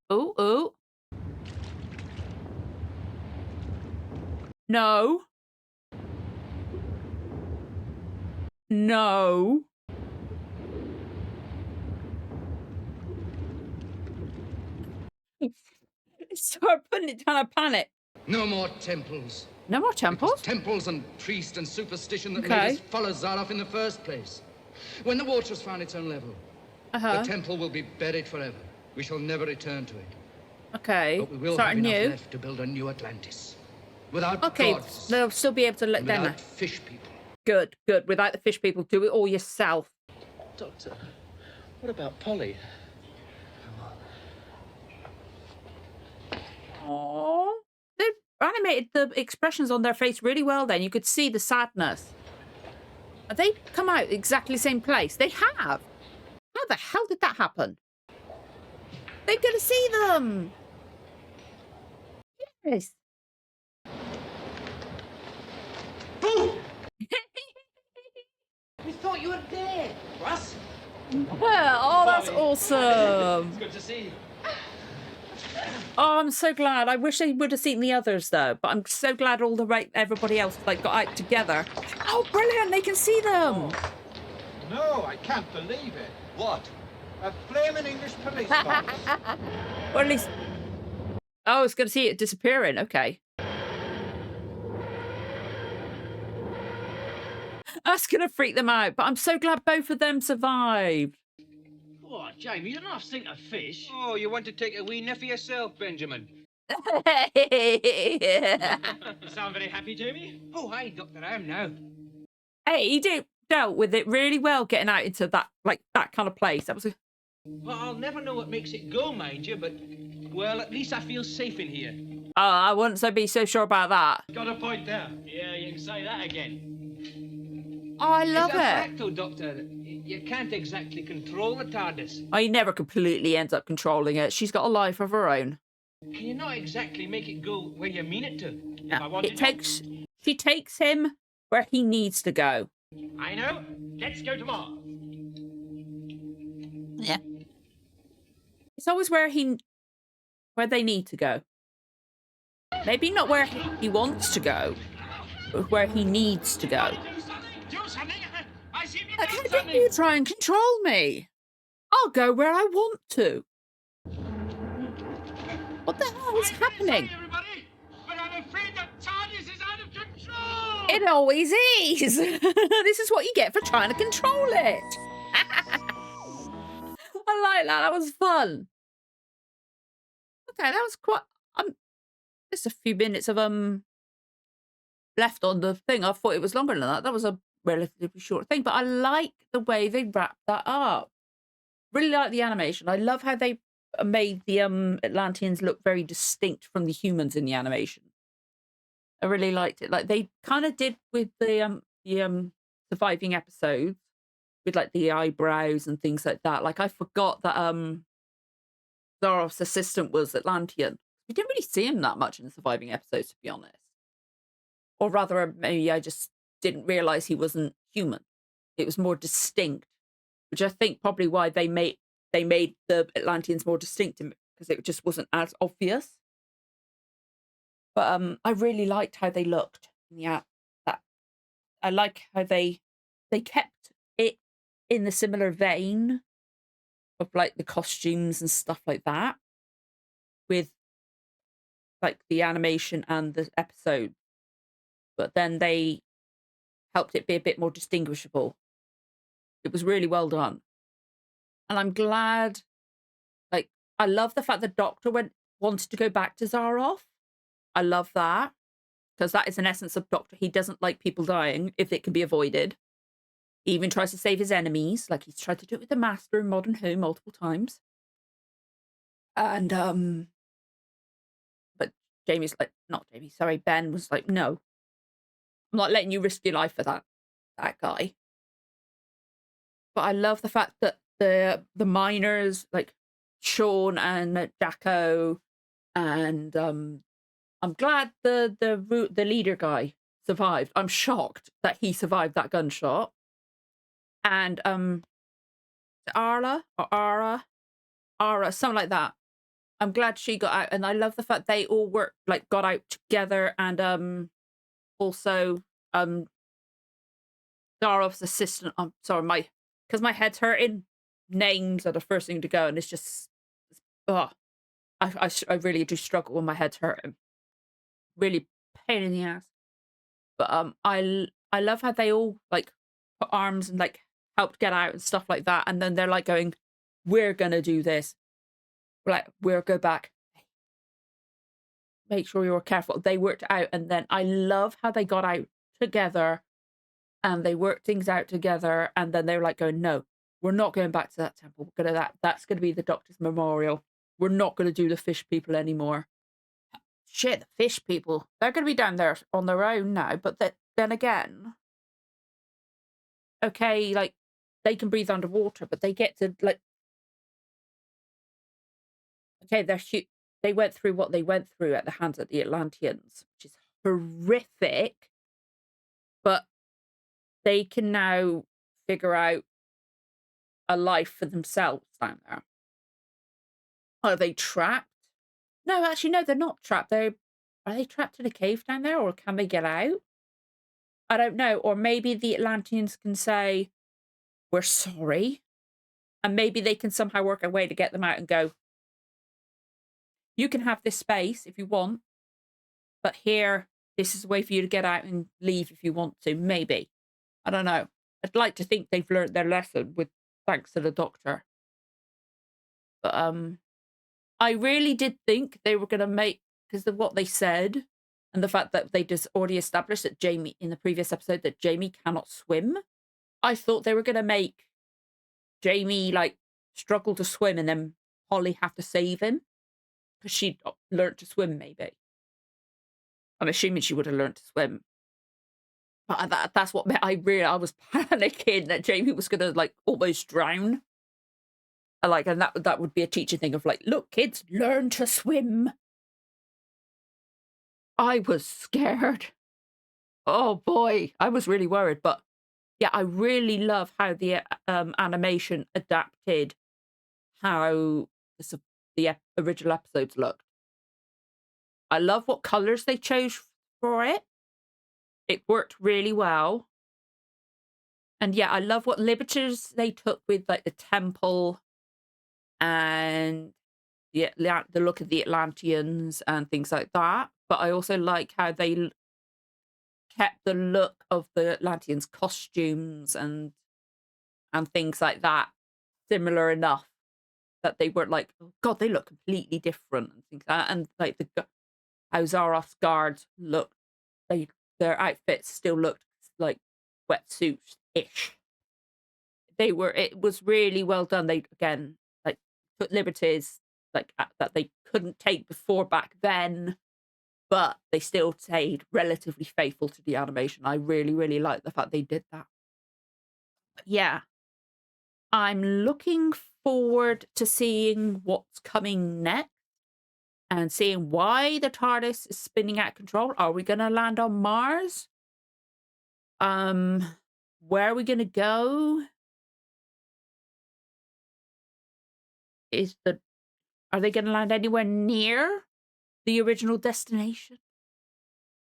Oh, oh. No. No. Start putting it down a panic. No more temples. No more It was temples? temples and priests and superstition that Okay. made us follow Zaroff in the first place. When the water has found its own level, Uh-huh. the temple will be buried forever. We shall never return to it. Okay. But we will Start have enough new. left to build a new Atlantis. Without Okay, gods, they'll still be able to let and them. without fish people. Good, good. Without the fish people, do it all yourself. Doctor, what about Polly? Oh, they animated the expressions on their face really well then. You could see the sadness. Have they come out exactly the same place? They have. How the hell did that happen? They're going to see them. Yes. We thought you were dead, Russ. Well, oh, that's awesome. It's good to see you. Oh, I'm so glad. I wish they would have seen the others though, but I'm so glad everybody else like got out together. Oh, brilliant! They can see them. No, I can't believe it. What? A flaming English police box. Or at least, oh, I was going to see it disappearing. Okay, that's going to freak them out. But I'm so glad both of them survived. Oh, Jamie, you don't have to think of fish. Oh, you want to take a wee nip for yourself, Benjamin? You sound very happy, Jamie. Oh, hi, Doctor, I am now. Hey, he dealt with it really well, getting out into that kind of place. That was a... Well, I'll never know what makes it go, mind you, but, well, at least I feel safe in here. I wouldn't be so sure about that. Got a point there. Yeah, you can say that again. Oh, I love It's a it. fact, though, Doctor. You can't exactly control the TARDIS. Oh, he never completely ends up controlling it. She's got a life of her own. Can you not exactly make it go where you mean it to? Yeah, she takes him where he needs to go. I know. Let's go to Mars. Yeah. It's always where they need to go. Maybe not where he wants to go, but where he needs to go. Do something. I seem to Like, do how something. dare you try and control me? I'll go where I want to. What the hell is happening? Sorry, everybody, but I'm afraid that TARDIS is out of control. It always is. This is what you get for trying to control it. I like that. That was fun. Okay, that was quite. Just a few minutes of left on the thing. I thought it was longer than that. That was a relatively short thing, but I like the way they wrapped that up. Really like the animation. I love how they made the Atlanteans look very distinct from the humans in the animation. I really liked it. Like they kind of did with the surviving episodes, with like the eyebrows and things like that. Like I forgot that Zarov's assistant was Atlantean. We didn't really see him that much in the surviving episodes, to be honest. Or rather, maybe I just didn't realize he wasn't human. It was more distinct, which I think probably why they made the Atlanteans more distinct, because it just wasn't as obvious. But I really liked how they looked. Yeah, I like how they kept it in the similar vein of like the costumes and stuff like that, with like the animation and the episode, but then they helped it be a bit more distinguishable. It was really well done. And I'm glad, like, I love the fact the Doctor wanted to go back to Zarov. I love that, because that is an essence of Doctor. He doesn't like people dying if it can be avoided. He even tries to save his enemies, like he's tried to do it with the Master in Modern Who multiple times. And but Ben was like, no, I'm not letting you risk your life for that guy. But I love the fact that the miners, like Sean and Jacko, and I'm glad the leader guy survived. I'm shocked that he survived that gunshot. And Ara, something like that. I'm glad she got out, and I love the fact they all got out together, and also Zarov's assistant. I'm sorry, because my head's hurting. Names are the first thing to go, and it's just, I really do struggle when my head's hurting. Really pain in the ass. But I love how they all like put arms and like helped get out and stuff like that, and then they're like going, "We're gonna do this. Like, we'll go back. Make sure you're careful." They worked out, and then I love how they got out together, and they worked things out together, and then they were like going, "No, we're not going back to that temple. That's gonna be the Doctor's memorial. We're not gonna do the fish people anymore." shit, the fish people, they're going to be down there on their own now. But then again, okay, like, they can breathe underwater, but they get to, like, okay, they went through what they went through at the hands of the Atlanteans, which is horrific, but they can now figure out a life for themselves down there. Are they trapped? No, actually, no, they're not trapped. Are they trapped in a cave down there, or can they get out? I don't know. Or maybe the Atlanteans can say, we're sorry. And maybe they can somehow work a way to get them out and go, you can have this space if you want, but here, this is a way for you to get out and leave if you want to. Maybe. I don't know. I'd like to think they've learned their lesson thanks to the Doctor. But I really did think they were going to make, because of what they said, and the fact that they just already established that Jamie, in the previous episode, that Jamie cannot swim. I thought they were going to make Jamie, like, struggle to swim and then Holly have to save him. Because she'd learned to swim, maybe. I'm assuming she would have learned to swim. But that's what I was panicking that Jamie was going to, like, almost drown. And that would be a teaching thing of, like, look, kids, learn to swim. I was scared. Oh, boy. I was really worried. But, yeah, I really love how the animation adapted how the original episodes looked. I love what colours they chose for it. It worked really well. And, yeah, I love what liberties they took with, like, the temple and the look of the Atlanteans and things like that. But I also like how they kept the look of the Atlanteans' costumes and things like that similar enough that they weren't like, oh God, they look completely different and things like that. And like how Zaroff's guards looked, their outfits still looked like wetsuits-ish. It was really well done. They, again, like, took liberties like that they couldn't take before back then, but they still stayed relatively faithful to the animation. I really, really like the fact they did that. But yeah, I'm looking forward to seeing what's coming next and seeing why the TARDIS is spinning out of control. Are we going to land on Mars? Where are we going to go? Are they going to land anywhere near the original destination?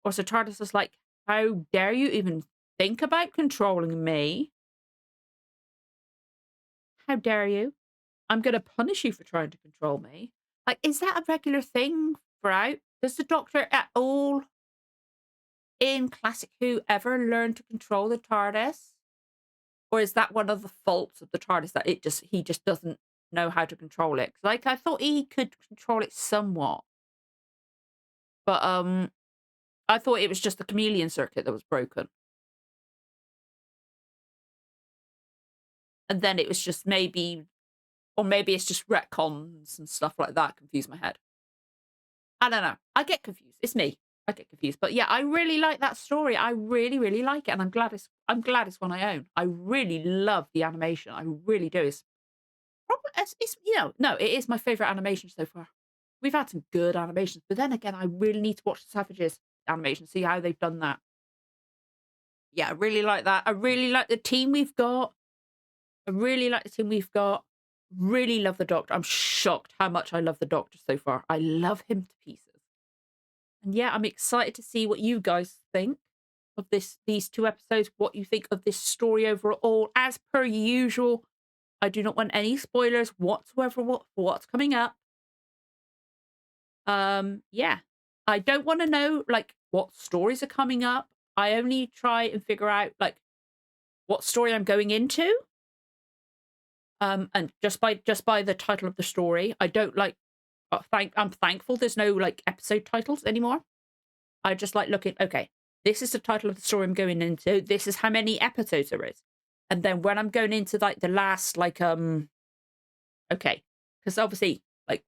Or so TARDIS is like, how dare you even think about controlling me? How dare you? I'm going to punish you for trying to control me. Like, is that a regular thing throughout? Does the Doctor at all in Classic Who ever learn to control the TARDIS? Or is that one of the faults of the TARDIS that he just doesn't know how to control it? Like, I thought he could control it somewhat. But I thought it was just the chameleon circuit that was broken. And then it was just maybe it's just retcons and stuff like that confuse my head. I don't know. I get confused. It's me. I get confused. But yeah, I really like that story. I really, really like it. And I'm glad it's one I own. I really love the animation. I really do. It's no, it is my favorite animation so far. We've had some good animations, but then again, I really need to watch the Savages animation, see how they've done that. Yeah, I really like that. I really like the team we've got. Really love the Doctor. I'm shocked how much I love the Doctor so far. I love him to pieces. And yeah, I'm excited to see what you guys think of these 2 episodes, what you think of this story overall. As per usual, I do not want any spoilers whatsoever for what's coming up. Yeah. I don't want to know, like, what stories are coming up. I only try and figure out, like, what story I'm going into. And just by the title of the story, I don't like. I'm thankful there's no like episode titles anymore. I just like looking. Okay, this is the title of the story I'm going into. This is how many episodes there is, and then when I'm going into like the last okay, because obviously like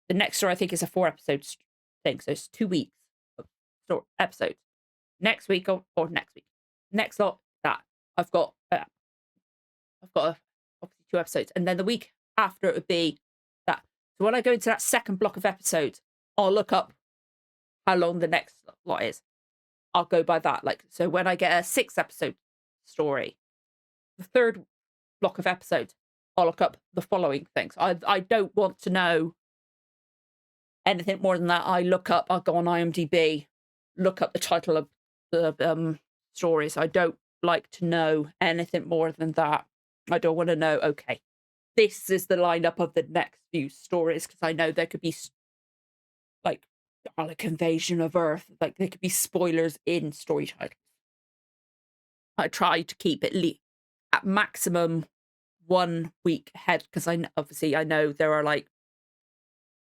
the next story I think is a 4-episode thing, so it's 2 weeks of episodes. Next week or next lot that I've got obviously 2 episodes, and then the week after it would be that. So when I go into that second block of episodes, I'll look up how long the next lot is. I'll go by that. Like, so when I get a 6-episode story, the third block of episodes, I'll look up the following things. I don't want to know anything more than that. I'll go on IMDb, look up the title of the stories. I don't like to know anything more than that. I don't want to know, okay, this is the lineup of the next few stories, because I know there could be like Dalek invasion of Earth, like there could be spoilers in story titles. I try to keep it at maximum 1 week ahead, because I know there are like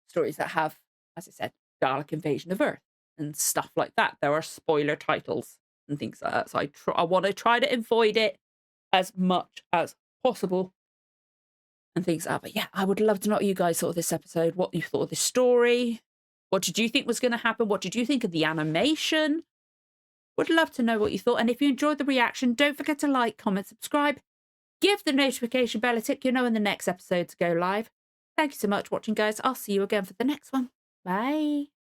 stories that have, as I said, Dalek invasion of Earth and stuff like that. There are spoiler titles and things like that. So I want to try to avoid it as much as possible and things like that. But yeah, I would love to know what you guys thought of this episode, what you thought of this story. What did you think was going to happen? What did you think of the animation? Would love to know what you thought. And if you enjoyed the reaction, don't forget to like, comment, subscribe. Give the notification bell a tick, when the next episodes go live. Thank you so much for watching, guys. I'll see you again for the next one. Bye.